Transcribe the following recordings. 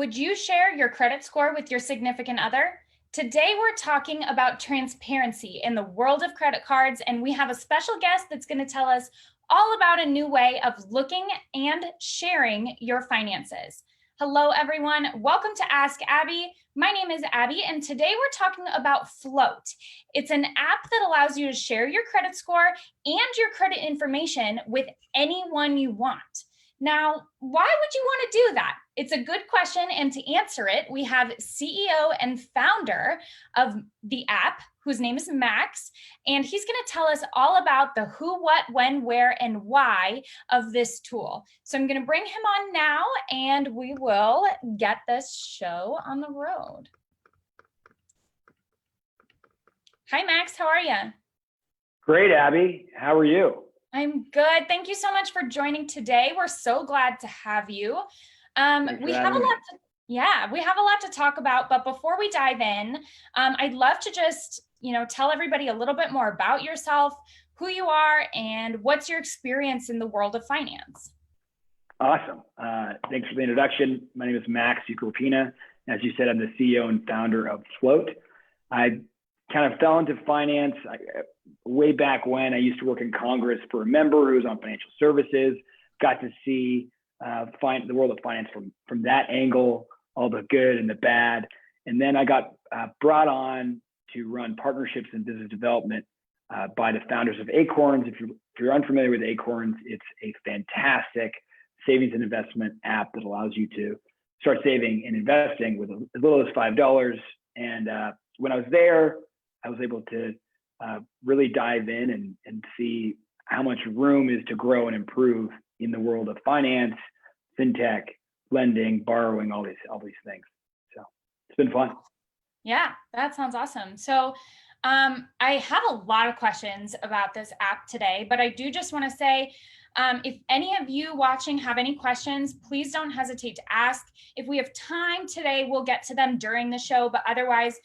Would you share your credit score with your significant other? Today, we're talking about transparency in the world of credit cards, and we have a special guest that's going to tell us all about a new way of looking and sharing your finances. Hello, everyone. Welcome to Ask Abby. My name is Abby, and today we're talking about Float. It's an app that allows you to share your credit score and your credit information with anyone you want. Now, why would you want to do that? It's a good question, and to answer it, we have CEO and founder of the app, whose name is Max, and he's going to tell us all about the who, what, when, where, and why of this tool. So I'm going to bring him on now, and we will get this show on the road. Hi, Max. How are you? Great, Abby. How are you? I'm good. Thank you so much for joining today. We're so glad to have you. We have a lot to talk about, but before we dive in, I'd love to just, tell everybody a little bit more about yourself, who you are, and what's your experience in the world of finance. Awesome. Thanks for the introduction. My name is Max Ukropina. As you said, I'm the CEO and founder of Float. I kind of fell into finance way back when. I used to work in Congress for a member who was on financial services, got to see the world of finance from that angle, all the good and the bad. And then I got brought on to run partnerships and business development by the founders of Acorns. If you're unfamiliar with Acorns, it's a fantastic savings and investment app that allows you to start saving and investing with as little as $5. And when I was there, I was able to really dive in and see how much room is to grow and improve in the world of finance, fintech, lending, borrowing, all these things. So it's been fun. Yeah, that sounds awesome. So I have a lot of questions about this app today, but I do just want to say, if any of you watching have any questions, please don't hesitate to ask. If we have time today, we'll get to them during the show, but otherwise,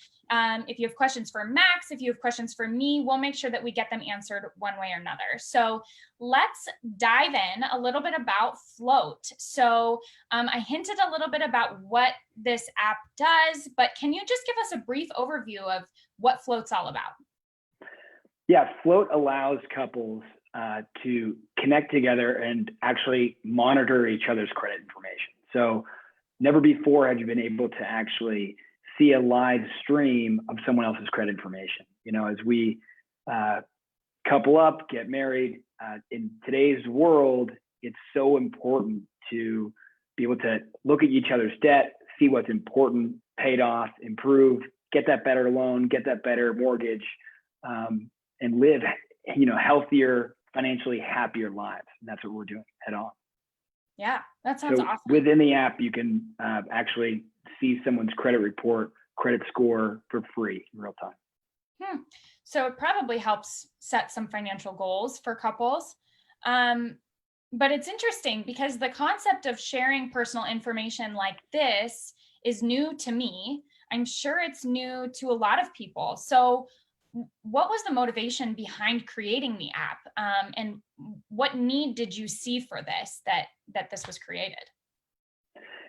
if you have questions for Max, if you have questions for me, we'll make sure that we get them answered one way or another. So let's dive in a little bit about Float. So I hinted a little bit about what this app does, but can you just give us a brief overview of what Float's all about? Yeah, Float allows couples to connect together and actually monitor each other's credit information. So never before have you been able to actually see a live stream of someone else's credit information. As we couple up, get married, in today's world, it's so important to be able to look at each other's debt, see what's important, paid off, improve, get that better loan, get that better mortgage, and live, healthier, financially happier lives. And that's what we're doing head on. Yeah, that sounds awesome. Within the app, you can actually see someone's credit report, credit score for free in real time. So it probably helps set some financial goals for couples. But it's interesting because the concept of sharing personal information like this is new to me. I'm sure it's new to a lot of people. So what was the motivation behind creating the app? And what need did you see for this, that this was created?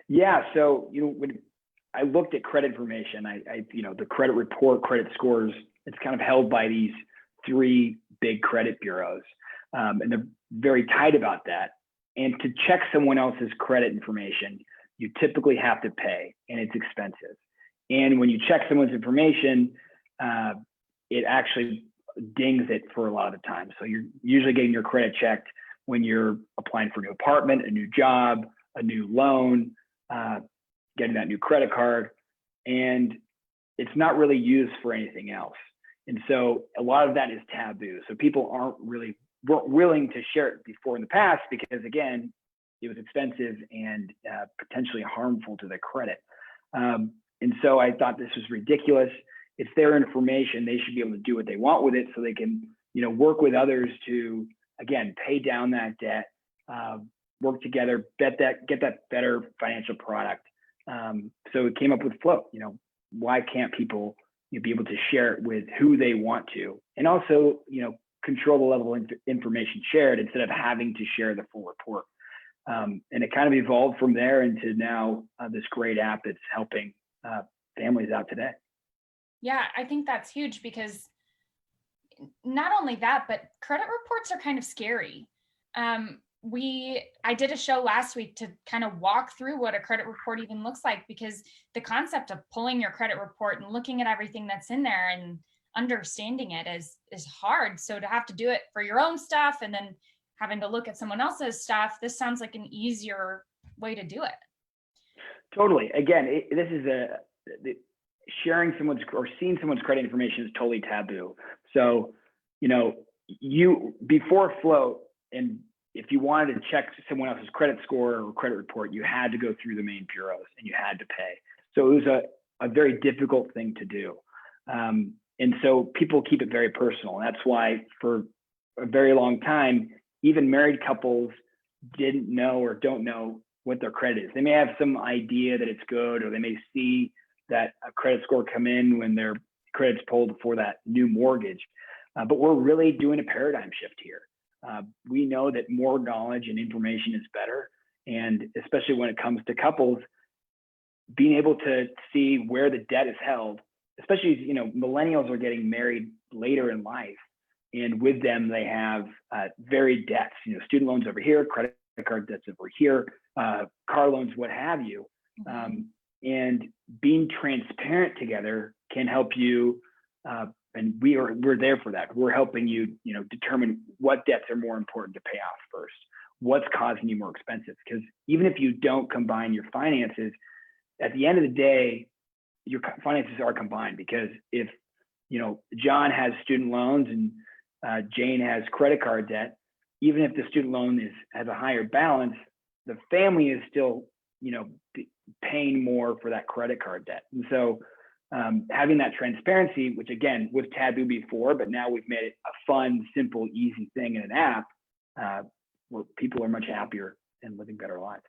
Yeah, so when I looked at credit information, the credit report, credit scores, it's kind of held by these three big credit bureaus, and they're very tight about that. And to check someone else's credit information, you typically have to pay, and it's expensive. And when you check someone's information, it actually dings it for a lot of the time. So you're usually getting your credit checked when you're applying for a new apartment, a new job, a new loan, getting that new credit card, and it's not really used for anything else. And so a lot of that is taboo. So people weren't willing to share it before in the past because, again, it was expensive and potentially harmful to their credit. And so I thought this was ridiculous. It's their information. They should be able to do what they want with it so they can, work with others to, again, pay down that debt, work together, get that better financial product. So it came up with Float. Why can't people be able to share it with who they want to, and also, control the level of information shared instead of having to share the full report. And it kind of evolved from there into now this great app that's helping families out today. Yeah, I think that's huge because not only that, but credit reports are kind of scary. I did a show last week to kind of walk through what a credit report even looks like, because the concept of pulling your credit report and looking at everything that's in there and understanding it is hard. So to have to do it for your own stuff and then having to look at someone else's stuff, this sounds like an easier way to do it. Totally. Again, this is sharing someone's or seeing someone's credit information is totally taboo. So, you before float, and if you wanted to check someone else's credit score or credit report, you had to go through the main bureaus and you had to pay. So it was a very difficult thing to do. And so people keep it very personal. And that's why for a very long time, even married couples didn't know or don't know what their credit is. They may have some idea that it's good, or they may see that a credit score come in when their credit's pulled for that new mortgage. But we're really doing a paradigm shift here. We know that more knowledge and information is better. And especially when it comes to couples, being able to see where the debt is held, especially as, millennials are getting married later in life. And with them, they have varied debts, student loans over here, credit card debts over here, car loans, what have you. And being transparent together can help you. And we're there for that. We're helping you, determine what debts are more important to pay off first. What's causing you more expensive? Because even if you don't combine your finances, at the end of the day, your finances are combined. Because if, John has student loans and Jane has credit card debt, even if the student loan has a higher balance, the family is still, paying more for that credit card debt. And so having that transparency, which again was taboo before, but now we've made it a fun, simple, easy thing in an app, where people are much happier and living better lives.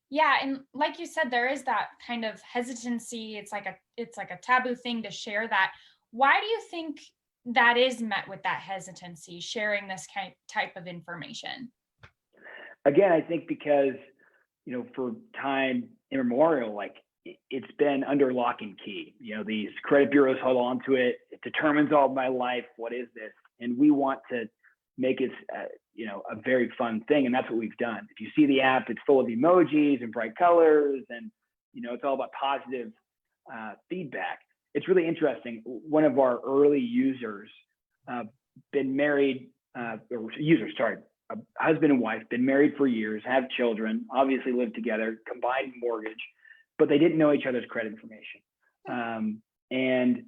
Yeah, and like you said, there is that kind of hesitancy. It's like a taboo thing to share that. Why do you think that is met with that hesitancy, sharing this type of information? Again, I think because, for time immemorial, it's been under lock and key. These credit bureaus hold on to it. It determines all of my life. What is this? And we want to make it, a very fun thing. And that's what we've done. If you see the app, it's full of emojis and bright colors, and, it's all about positive feedback. It's really interesting. One of our early users, been married, a husband and wife, been married for years, have children, obviously live together, combined mortgage, but they didn't know each other's credit information. And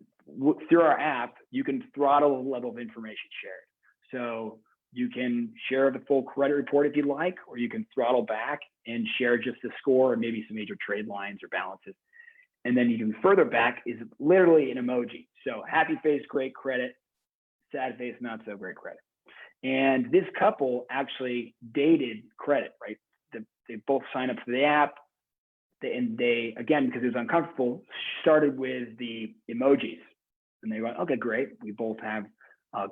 through our app, you can throttle the level of information shared. So you can share the full credit report if you like, or you can throttle back and share just the score and maybe some major trade lines or balances. And then you can further back is literally an emoji. So happy face, great credit; sad face, not so great credit. And this couple actually dated credit, right? They both signed up for the app. And they, again, because it was uncomfortable, started with the emojis. And they went, okay, great. We both have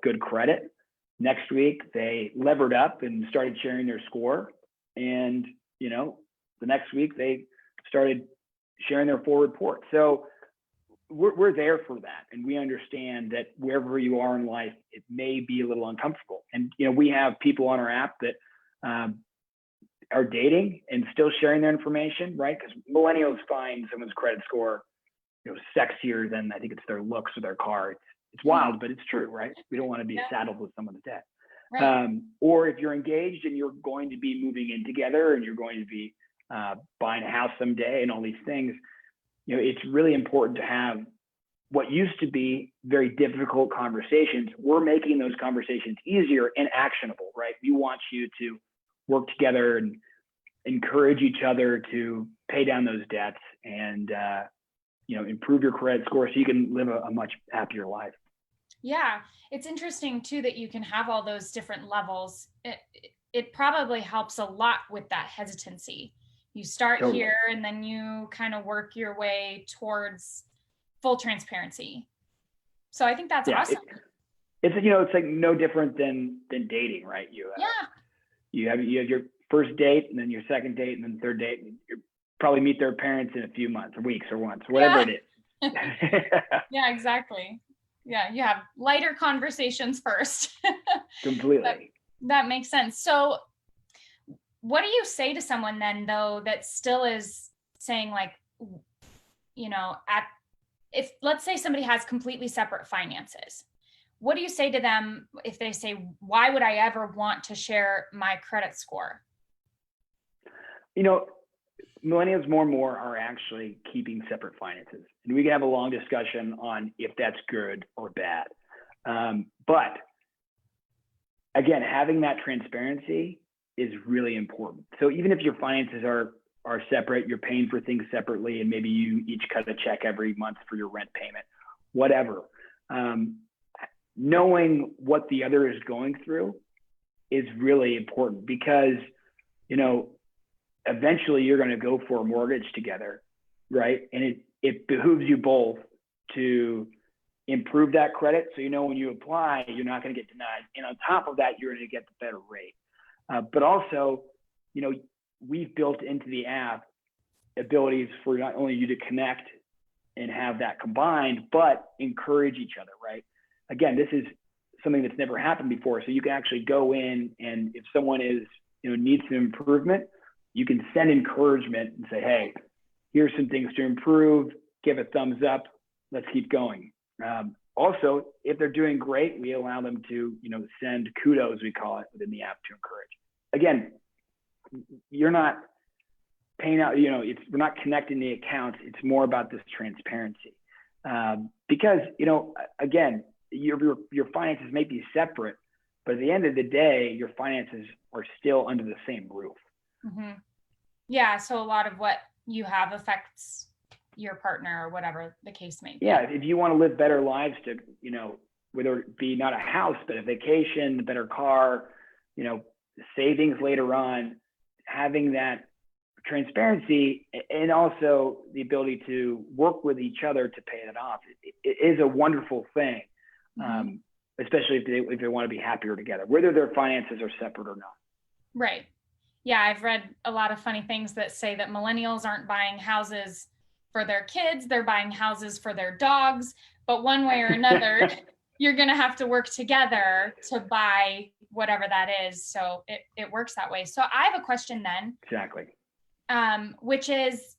good credit. Next week, they levered up and started sharing their score. And, the next week, they started sharing their full report. So we're there for that. And we understand that wherever you are in life, it may be a little uncomfortable. And, we have people on our app that are dating and still sharing their information, right? Because millennials find someone's credit score, sexier than, I think it's their looks or their car. It's wild, but it's true, right? We don't want to be saddled with someone's debt. Right. Or if you're engaged and you're going to be moving in together and you're going to be buying a house someday and all these things, it's really important to have what used to be very difficult conversations. We're making those conversations easier and actionable, right? We want you to work together and encourage each other to pay down those debts and improve your credit score so you can live a much happier life. Yeah, it's interesting too that you can have all those different levels. It probably helps a lot with that hesitancy. You start totally here and then you kind of work your way towards full transparency. So I think that's awesome. It's like no different than dating, right? You have your first date and then your second date and then third date, and you probably meet their parents in a few months or weeks or once, whatever it is. Yeah, exactly. Yeah, you have lighter conversations first. Completely. That makes sense. So what do you say to someone then, though, that still is saying, like, if let's say somebody has completely separate finances, what do you say to them if they say, why would I ever want to share my credit score? Millennials more and more are actually keeping separate finances. And we can have a long discussion on if that's good or bad. But again, having that transparency is really important. So even if your finances are separate, you're paying for things separately, and maybe you each cut a check every month for your rent payment, whatever. Knowing what the other is going through is really important, because, eventually you're going to go for a mortgage together, right? And it behooves you both to improve that credit. So, when you apply, you're not going to get denied. And on top of that, you're going to get the better rate. But also, we've built into the app abilities for not only you to connect and have that combined, but encourage each other, right? Again, this is something that's never happened before. So you can actually go in, and if someone needs some improvement, you can send encouragement and say, hey, here's some things to improve, give a thumbs up, let's keep going. Also, if they're doing great, we allow them to, send kudos, we call it, within the app to encourage. Again, you're not paying out, we're not connecting the accounts. It's more about this transparency. Because, again, your finances may be separate, but at the end of the day, your finances are still under the same roof. Mm-hmm. Yeah. So a lot of what you have affects your partner, or whatever the case may be. Yeah. If you want to live better lives, to, whether it be not a house, but a vacation, a better car, savings later on, having that transparency and also the ability to work with each other to pay it off, it is a wonderful thing. Mm-hmm. Especially if they want to be happier together, whether their finances are separate or not. Right. Yeah, I've read a lot of funny things that say that millennials aren't buying houses for their kids, they're buying houses for their dogs. But one way or another, you're going to have to work together to buy whatever that is. So it works that way. So I have a question then. Exactly. Which is,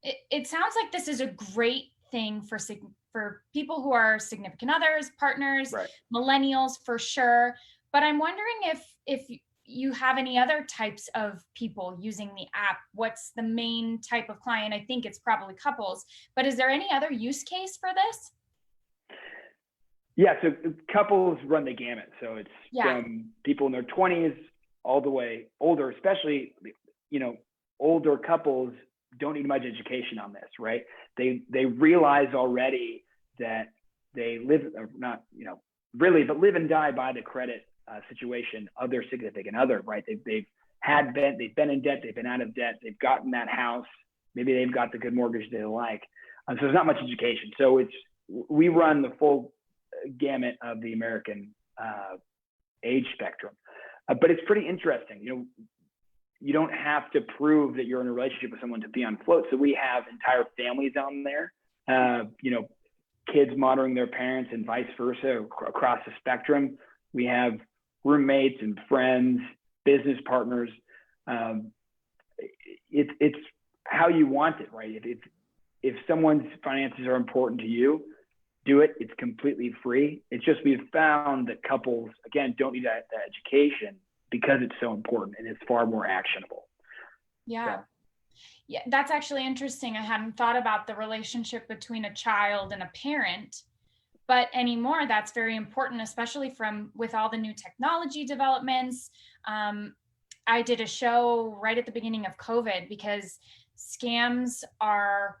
it sounds like this is a great thing for people who are significant others, partners, right. Millennials for sure. But I'm wondering if you have any other types of people using the app. What's the main type of client? I think it's probably couples, but is there any other use case for this? Yeah, so couples run the gamut. So it's from people in their 20s all the way older, especially, older couples don't need much education on this, right? They realize already that they live, or not, really, but live and die by the credit situation of their significant other, right? They've been in debt, they've been out of debt, they've gotten that house, maybe they've got the good mortgage they like. So there's not much education. So we run the full gamut of the American age spectrum, but it's pretty interesting. You don't have to prove that you're in a relationship with someone to be on float. So we have entire families on there, kids monitoring their parents and vice versa across the spectrum. We have roommates and friends, business partners. It's how you want it, right? If someone's finances are important to you, do it. It's completely free. It's just we've found that couples, again, don't need that education because it's so important and it's far more actionable. Yeah. So. Yeah, that's actually interesting. I hadn't thought about the relationship between a child and a parent, but anymore, that's very important, especially with all the new technology developments. I did a show right at the beginning of COVID because scams are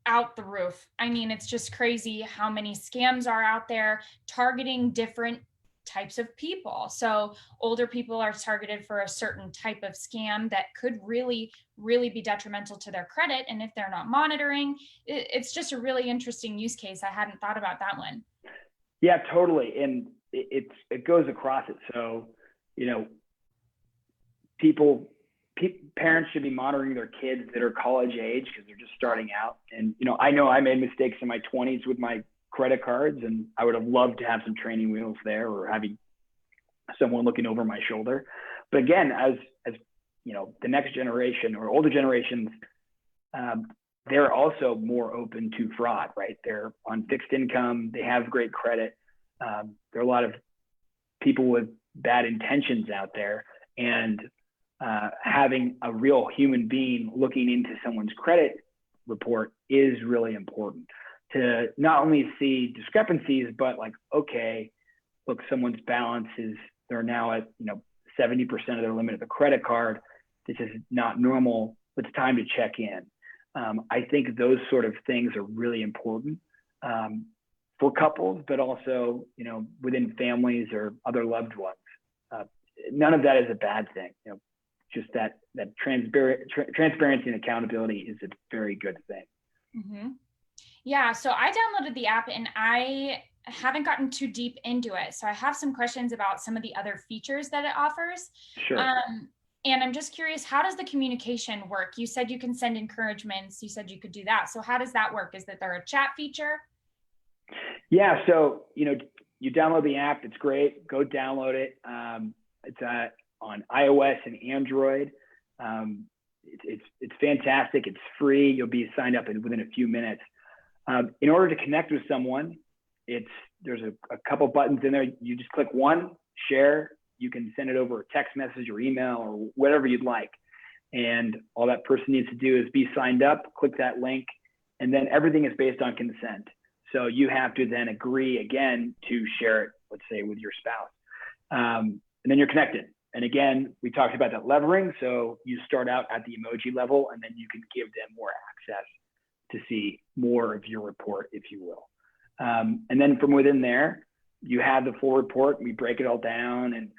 out the roof. I mean, it's just crazy how many scams are out there targeting different types of people. So older people are targeted for a certain type of scam that could really, really be detrimental to their credit. And if they're not monitoring, it's just a really interesting use case. I hadn't thought about that one. Yeah, totally. And it goes across it. So, parents should be monitoring their kids that are college age because they're just starting out. And, I know I made mistakes in my 20s with my credit cards, and I would have loved to have some training wheels there or having someone looking over my shoulder. But again, as the next generation or older generations, they're also more open to fraud, right? They're on fixed income. They have great credit. There are a lot of people with bad intentions out there, and having a real human being looking into someone's credit report is really important to not only see discrepancies, but like, okay, look, someone's balance is, they're now at 70% of their limit of the credit card. This is not normal. It's time to check in. I think those sort of things are really important for couples, but also within families or other loved ones. None of that is a bad thing. Just that transparency and accountability is a very good thing. Mm-hmm. Yeah, so I downloaded the app and I haven't gotten too deep into it. So I have some questions about some of the other features that it offers. Sure. And I'm just curious, how does the communication work? You said you can send encouragements. You said you could do that. So how does that work? Is that there a chat feature? Yeah, so you download the app. It's great. Go download it. It's on iOS and Android. It's fantastic. It's free. You'll be signed up within a few minutes. In order to connect with someone, there's a couple buttons in there. You just click one, share. You can send it over a text message or email or whatever you'd like. And all that person needs to do is be signed up, click that link, and then everything is based on consent. So you have to then agree again to share it, let's say, with your spouse. And then you're connected. And again, we talked about that levering. So you start out at the emoji level, and then you can give them more access to see more of your report, if you will. And then from within there, you have the full report. We break it all down and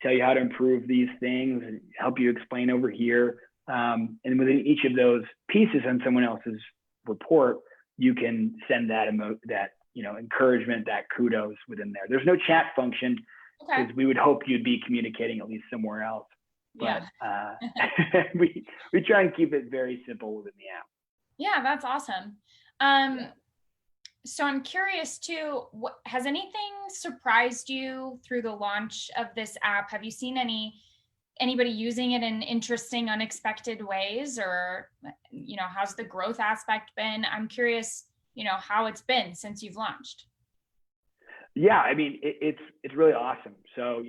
tell you how to improve these things and help you explain over here. And within each of those pieces on someone else's report, you can send that encouragement, that kudos within there. There's no chat function because we would hope you'd be communicating at least somewhere else. But we try and keep it very simple within the app. Yeah, that's awesome. So I'm curious too, has anything surprised you through the launch of this app? Have you seen anybody using it in interesting, unexpected ways, or, how's the growth aspect been? I'm curious, how it's been since you've launched. Yeah, I mean, it's really awesome. So,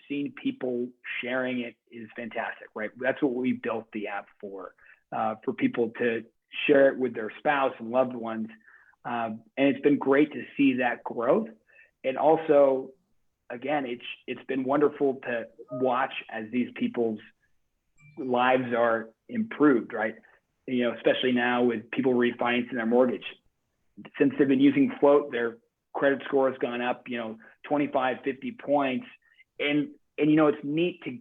seeing people sharing it is fantastic, right? That's what we built the app for people to share it with their spouse and loved ones. And it's been great to see that growth. And also, again, it's been wonderful to watch as these people's lives are improved, right? Especially now with people refinancing their mortgage. Since they've been using Float, their credit score has gone up, 25, 50 points. And it's neat to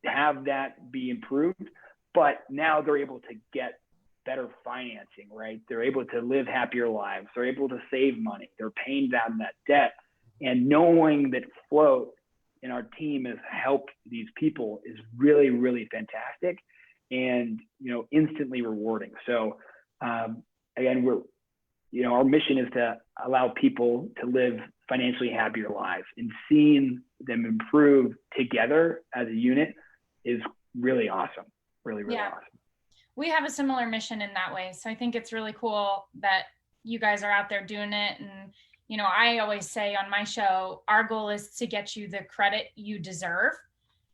have that be improved, but now they're able to get better financing, right? They're able to live happier lives. They're able to save money. They're paying down that debt. And knowing that Float and our team has helped these people is really, really fantastic and, instantly rewarding. So again, our mission is to allow people to live financially happier lives, and seeing them improve together as a unit is really awesome. Really, really awesome. We have a similar mission in that way. So I think it's really cool that you guys are out there doing it. And, I always say on my show, our goal is to get you the credit you deserve.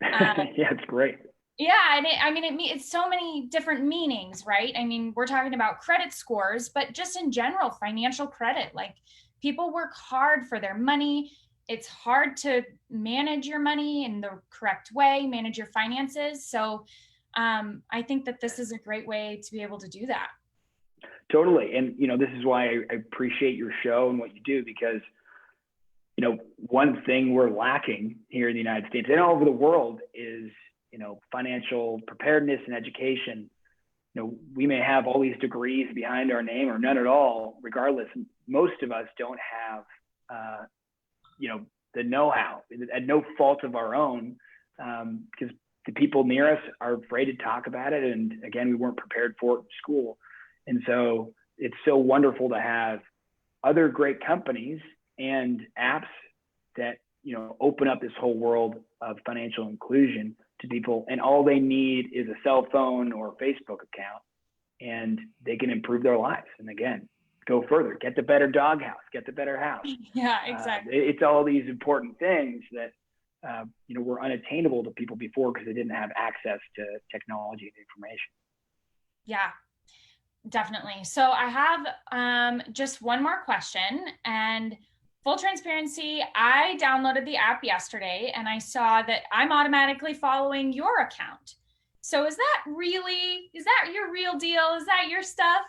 Yeah, it's great. Yeah. And it's so many different meanings, right? I mean, we're talking about credit scores, but just in general, financial credit, like people work hard for their money. It's hard to manage your money in the correct way, manage your finances. So I think that this is a great way to be able to do that. Totally. And, this is why I appreciate your show and what you do, because, one thing we're lacking here in the United States and all over the world is, financial preparedness and education. We may have all these degrees behind our name or none at all. Regardless, most of us don't have, the know-how, at no fault of our own, because the people near us are afraid to talk about it. And again, we weren't prepared for it in school. And so it's so wonderful to have other great companies and apps that, you know, open up this whole world of financial inclusion to people. And all they need is a cell phone or a Facebook account, and they can improve their lives. And again, go further, get the better doghouse, get the better house. Yeah, exactly. It's all these important things that, you know, were unattainable to people before because they didn't have access to technology and information. Yeah, definitely. So I have just one more question, and full transparency, I downloaded the app yesterday and I saw that I'm automatically following your account. So is that your real deal? Is that your stuff?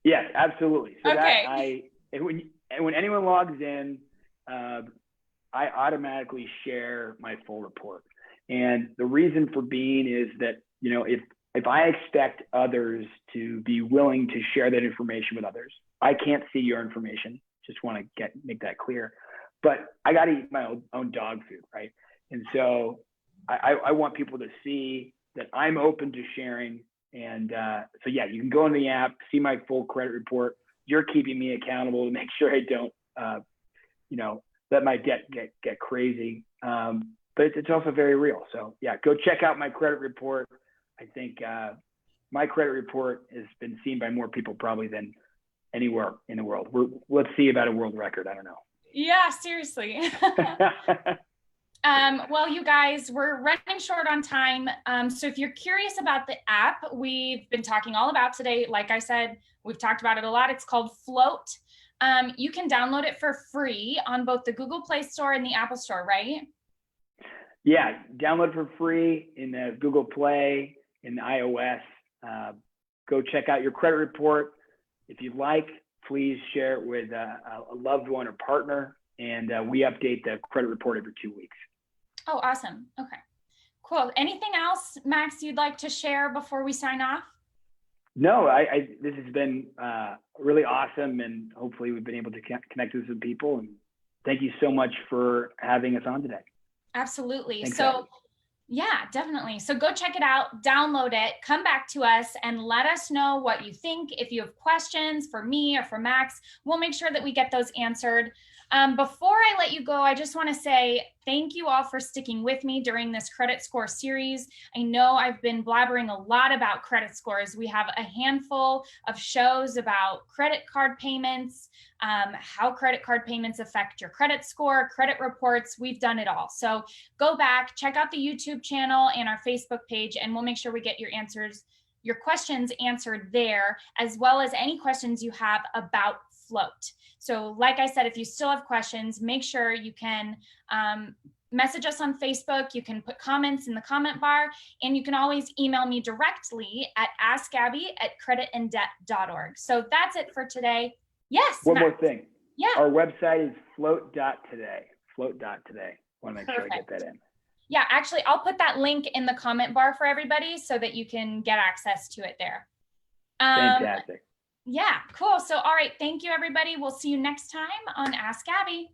Yes, absolutely. So okay. When anyone logs in, I automatically share my full report. And the reason for being is that, you know, if I expect others to be willing to share that information with others, I can't see your information. Just want to make that clear. But I got to eat my own dog food, right? And so I want people to see that I'm open to sharing. And so, yeah, you can go in the app, see my full credit report. You're keeping me accountable to make sure I don't, you know, let my debt get crazy. But it's also very real. So, yeah, go check out my credit report. I think my credit report has been seen by more people probably than anywhere in the world. Let's see about a world record. I don't know. Yeah, seriously. Well, you guys, we're running short on time. So if you're curious about the app we've been talking all about today, like I said, we've talked about it a lot. It's called Float. You can download it for free on both the Google Play Store and the Apple Store, right? Yeah, download for free in the Google Play, in the iOS. Go check out your credit report. If you'd like, please share it with a loved one or partner. And we update the credit report every 2 weeks. Oh, awesome. Okay, cool. Anything else, Max, you'd like to share before we sign off? No, this has been really awesome, and hopefully we've been able to connect with some people. And thank you so much for having us on today. Absolutely. Thanks, so, Abby. yeah, definitely. So go check it out, download it, come back to us and let us know what you think. If you have questions for me or for Max, we'll make sure that we get those answered. Before I let you go, I just want to say thank you all for sticking with me during this credit score series. I know I've been blabbering a lot about credit scores. We have a handful of shows about credit card payments, how credit card payments affect your credit score, credit reports. We've done it all. So go back, check out the YouTube channel and our Facebook page, and we'll make sure we get your questions answered there, as well as any questions you have about Float. So like I said, if you still have questions, make sure you can message us on Facebook. You can put comments in the comment bar, and you can always email me directly at askabby@creditanddebt.org. So that's it for today. Yes. One more thing. Yeah. Our website is float.today. Float.today. Want to make sure I get that in. Yeah, actually, I'll put that link in the comment bar for everybody so that you can get access to it there. Fantastic. Yeah, cool. So, all right. Thank you, everybody. We'll see you next time on Ask Abby.